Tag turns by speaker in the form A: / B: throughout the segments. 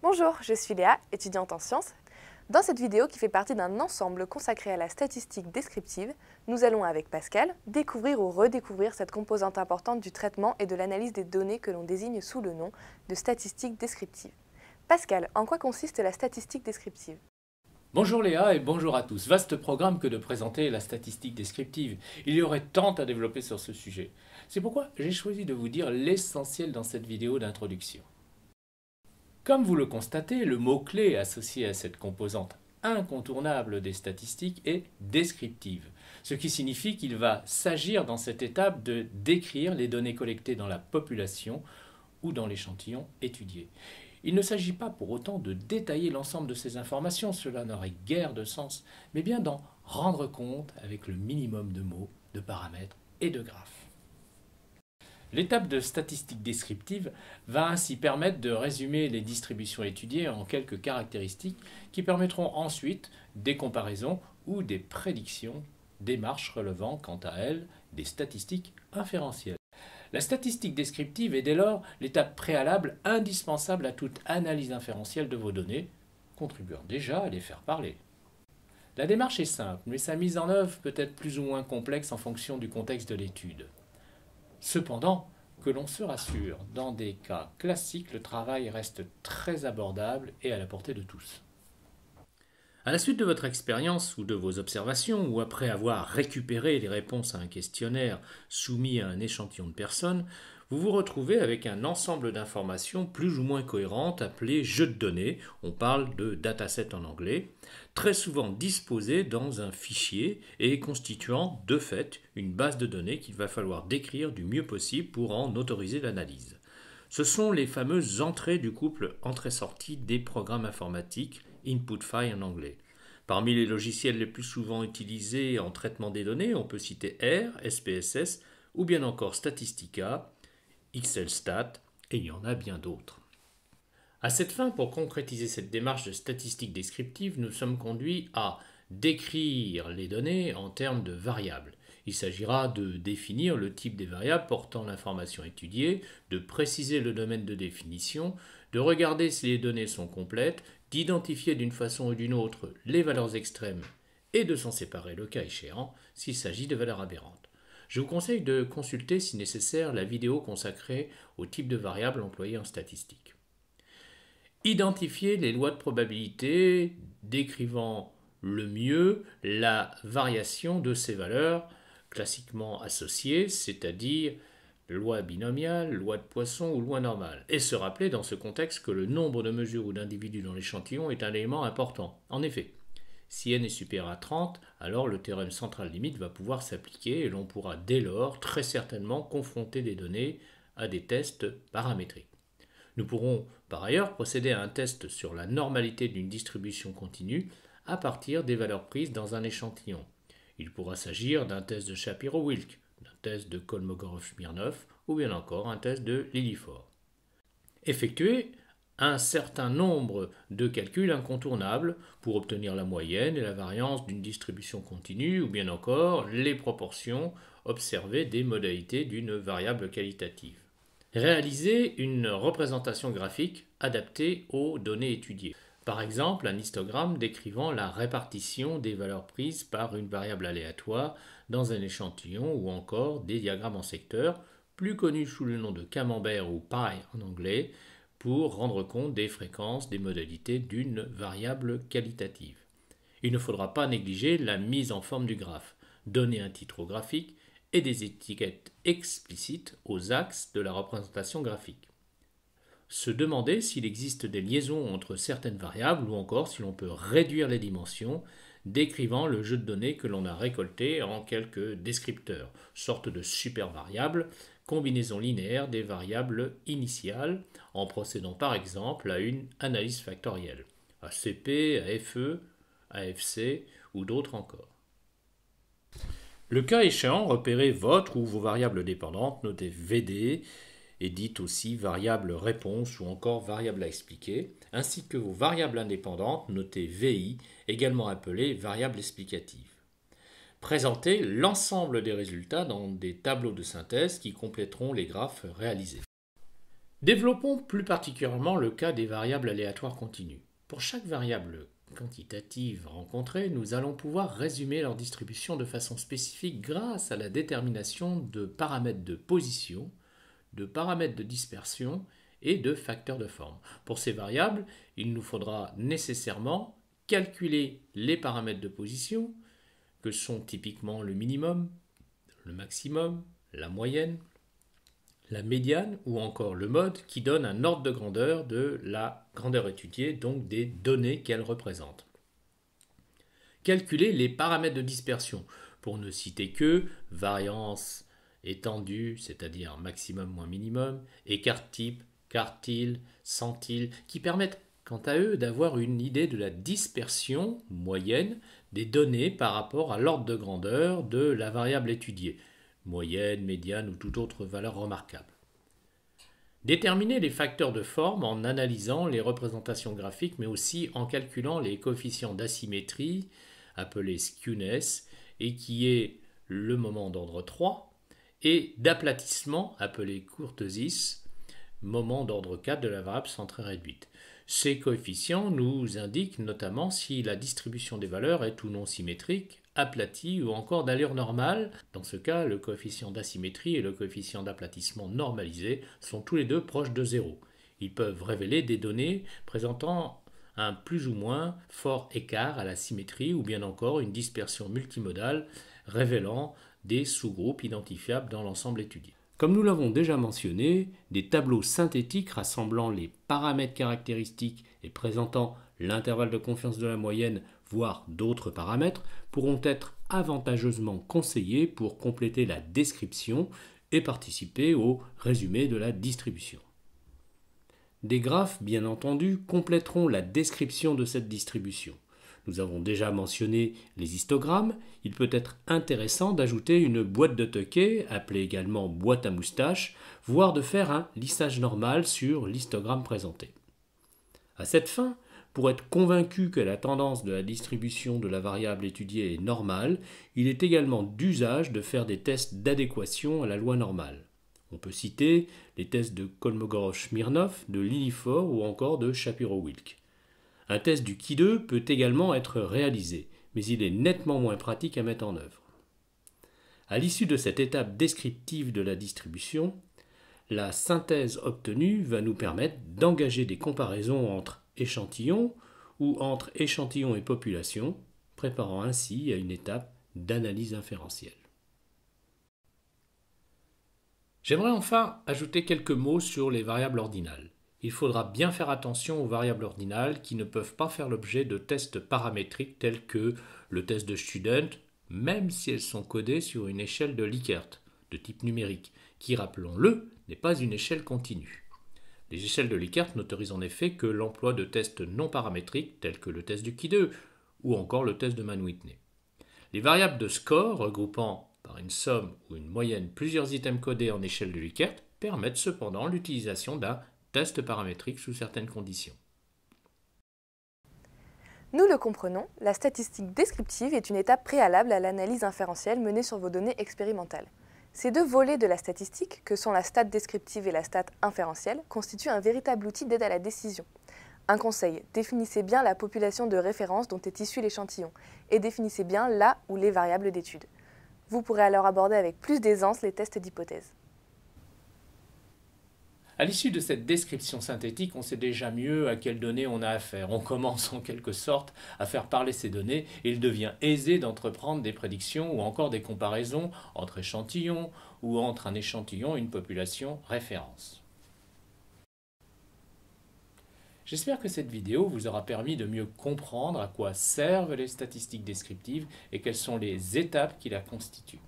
A: Bonjour, je suis Léa, étudiante en sciences. Dans cette vidéo qui fait partie d'un ensemble consacré à la statistique descriptive, nous allons avec Pascal découvrir ou redécouvrir cette composante importante du traitement et de l'analyse des données que l'on désigne sous le nom de statistique descriptive. Pascal, en quoi consiste la statistique descriptive ?
B: Bonjour Léa et bonjour à tous. Vaste programme que de présenter la statistique descriptive. Il y aurait tant à développer sur ce sujet. C'est pourquoi j'ai choisi de vous dire l'essentiel dans cette vidéo d'introduction. Comme vous le constatez, le mot-clé associé à cette composante incontournable des statistiques est descriptive, ce qui signifie qu'il va s'agir dans cette étape de décrire les données collectées dans la population ou dans l'échantillon étudié. Il ne s'agit pas pour autant de détailler l'ensemble de ces informations, cela n'aurait guère de sens, mais bien d'en rendre compte avec le minimum de mots, de paramètres et de graphes. L'étape de statistique descriptive va ainsi permettre de résumer les distributions étudiées en quelques caractéristiques qui permettront ensuite des comparaisons ou des prédictions, démarches relevant quant à elles des statistiques inférentielles. La statistique descriptive est dès lors l'étape préalable indispensable à toute analyse inférentielle de vos données, contribuant déjà à les faire parler. La démarche est simple, mais sa mise en œuvre peut être plus ou moins complexe en fonction du contexte de l'étude. Cependant, que l'on se rassure, dans des cas classiques, le travail reste très abordable et à la portée de tous. À la suite de votre expérience ou de vos observations, ou après avoir récupéré les réponses à un questionnaire soumis à un échantillon de personnes, vous vous retrouvez avec un ensemble d'informations plus ou moins cohérentes appelées jeux de données, on parle de dataset en anglais, très souvent disposées dans un fichier et constituant de fait une base de données qu'il va falloir décrire du mieux possible pour en autoriser l'analyse. Ce sont les fameuses entrées du couple entrée-sortie des programmes informatiques, input file en anglais. Parmi les logiciels les plus souvent utilisés en traitement des données, on peut citer R, SPSS ou bien encore Statistica, XLStat, et il y en a bien d'autres. À cette fin, pour concrétiser cette démarche de statistique descriptive, nous sommes conduits à décrire les données en termes de variables. Il s'agira de définir le type des variables portant l'information étudiée, de préciser le domaine de définition, de regarder si les données sont complètes, d'identifier d'une façon ou d'une autre les valeurs extrêmes et de s'en séparer le cas échéant s'il s'agit de valeurs aberrantes. Je vous conseille de consulter si nécessaire la vidéo consacrée au type de variables employées en statistique. Identifier les lois de probabilité décrivant le mieux la variation de ces valeurs classiquement associées, c'est-à-dire loi binomiale, loi de Poisson ou loi normale, et se rappeler dans ce contexte que le nombre de mesures ou d'individus dans l'échantillon est un élément important. En effet, si n est supérieur à 30, alors le théorème central limite va pouvoir s'appliquer et l'on pourra dès lors très certainement confronter des données à des tests paramétriques. Nous pourrons par ailleurs procéder à un test sur la normalité d'une distribution continue à partir des valeurs prises dans un échantillon. Il pourra s'agir d'un test de Shapiro-Wilk, d'un test de Kolmogorov-Smirnov ou bien encore un test de Lilliefors. Effectuer un certain nombre de calculs incontournables pour obtenir la moyenne et la variance d'une distribution continue ou bien encore les proportions observées des modalités d'une variable qualitative. Réaliser une représentation graphique adaptée aux données étudiées. Par exemple, un histogramme décrivant la répartition des valeurs prises par une variable aléatoire dans un échantillon ou encore des diagrammes en secteur, plus connus sous le nom de camembert ou pie en anglais, pour rendre compte des fréquences des modalités d'une variable qualitative. Il ne faudra pas négliger la mise en forme du graphe, donner un titre au graphique et des étiquettes explicites aux axes de la représentation graphique. Se demander s'il existe des liaisons entre certaines variables ou encore si l'on peut réduire les dimensions, décrivant le jeu de données que l'on a récolté en quelques descripteurs, sorte de super variables, combinaison linéaire des variables initiales, en procédant par exemple à une analyse factorielle, ACP, AFE, AFC ou d'autres encore. Le cas échéant, repérez votre ou vos variables dépendantes, notez VD, et dites aussi variable réponse ou encore variable à expliquer, ainsi que vos variables indépendantes, notez VI, également appelées variables explicatives. Présentez l'ensemble des résultats dans des tableaux de synthèse qui compléteront les graphes réalisés. Développons plus particulièrement le cas des variables aléatoires continues. Pour chaque variable quantitative rencontrée, nous allons pouvoir résumer leur distribution de façon spécifique grâce à la détermination de paramètres de position, de paramètres de dispersion et de facteurs de forme. Pour ces variables, il nous faudra nécessairement calculer les paramètres de position, que sont typiquement le minimum, le maximum, la moyenne, la médiane ou encore le mode, qui donne un ordre de grandeur de la grandeur étudiée, donc des données qu'elle représente. Calculer les paramètres de dispersion, pour ne citer que variance étendue, c'est-à-dire maximum moins minimum, écart type, quartile, centile, qui permettent quant à eux d'avoir une idée de la dispersion moyenne des données par rapport à l'ordre de grandeur de la variable étudiée, moyenne, médiane ou toute autre valeur remarquable. Déterminer les facteurs de forme en analysant les représentations graphiques, mais aussi en calculant les coefficients d'asymétrie, appelés skewness, et qui est le moment d'ordre 3, et d'aplatissement, appelé courtesis, moment d'ordre 4 de la variable centrée réduite. Ces coefficients nous indiquent notamment si la distribution des valeurs est ou non symétrique, aplatie ou encore d'allure normale. Dans ce cas, le coefficient d'asymétrie et le coefficient d'aplatissement normalisé sont tous les deux proches de 0. Ils peuvent révéler des données présentant un plus ou moins fort écart à la symétrie ou bien encore une dispersion multimodale révélant des sous-groupes identifiables dans l'ensemble étudié. Comme nous l'avons déjà mentionné, des tableaux synthétiques rassemblant les paramètres caractéristiques et présentant l'intervalle de confiance de la moyenne, voire d'autres paramètres, pourront être avantageusement conseillés pour compléter la description et participer au résumé de la distribution. Des graphes, bien entendu, compléteront la description de cette distribution. Nous avons déjà mentionné les histogrammes. Il peut être intéressant d'ajouter une boîte de Tuckey, appelée également boîte à moustache, voire de faire un lissage normal sur l'histogramme présenté. À cette fin, pour être convaincu que la tendance de la distribution de la variable étudiée est normale, il est également d'usage de faire des tests d'adéquation à la loi normale. On peut citer les tests de Kolmogorov-Smirnov, de Lilifort ou encore de Shapiro-Wilk. Un test du Qui2 peut également être réalisé, mais il est nettement moins pratique à mettre en œuvre. À l'issue de cette étape descriptive de la distribution, la synthèse obtenue va nous permettre d'engager des comparaisons entre échantillons ou entre échantillons et population, préparant ainsi à une étape d'analyse inférentielle. J'aimerais enfin ajouter quelques mots sur les variables ordinales. Il faudra bien faire attention aux variables ordinales qui ne peuvent pas faire l'objet de tests paramétriques tels que le test de Student, même si elles sont codées sur une échelle de Likert, de type numérique, qui, rappelons-le, n'est pas une échelle continue. Les échelles de Likert n'autorisent en effet que l'emploi de tests non paramétriques tels que le test du Qui2 ou encore le test de Mann-Whitney. Les variables de score regroupant par une somme ou une moyenne plusieurs items codés en échelle de Likert permettent cependant l'utilisation d'un test paramétrique sous certaines conditions.
A: Nous le comprenons, la statistique descriptive est une étape préalable à l'analyse inférentielle menée sur vos données expérimentales. Ces deux volets de la statistique, que sont la stat descriptive et la stat inférentielle, constituent un véritable outil d'aide à la décision. Un conseil, définissez bien la population de référence dont est issu l'échantillon et définissez bien la ou les variables d'étude. Vous pourrez alors aborder avec plus d'aisance les tests d'hypothèse.
B: À l'issue de cette description synthétique, on sait déjà mieux à quelles données on a affaire. On commence en quelque sorte à faire parler ces données et il devient aisé d'entreprendre des prédictions ou encore des comparaisons entre échantillons ou entre un échantillon et une population référence. J'espère que cette vidéo vous aura permis de mieux comprendre à quoi servent les statistiques descriptives et quelles sont les étapes qui la constituent.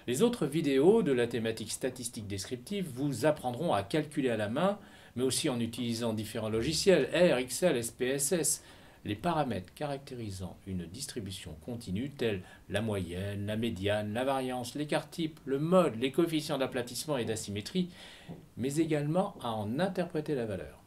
B: Les autres vidéos de la thématique statistique descriptive vous apprendront à calculer à la main, mais aussi en utilisant différents logiciels, R, Excel, SPSS, les paramètres caractérisant une distribution continue tels la moyenne, la médiane, la variance, l'écart type, le mode, les coefficients d'aplatissement et d'asymétrie, mais également à en interpréter la valeur.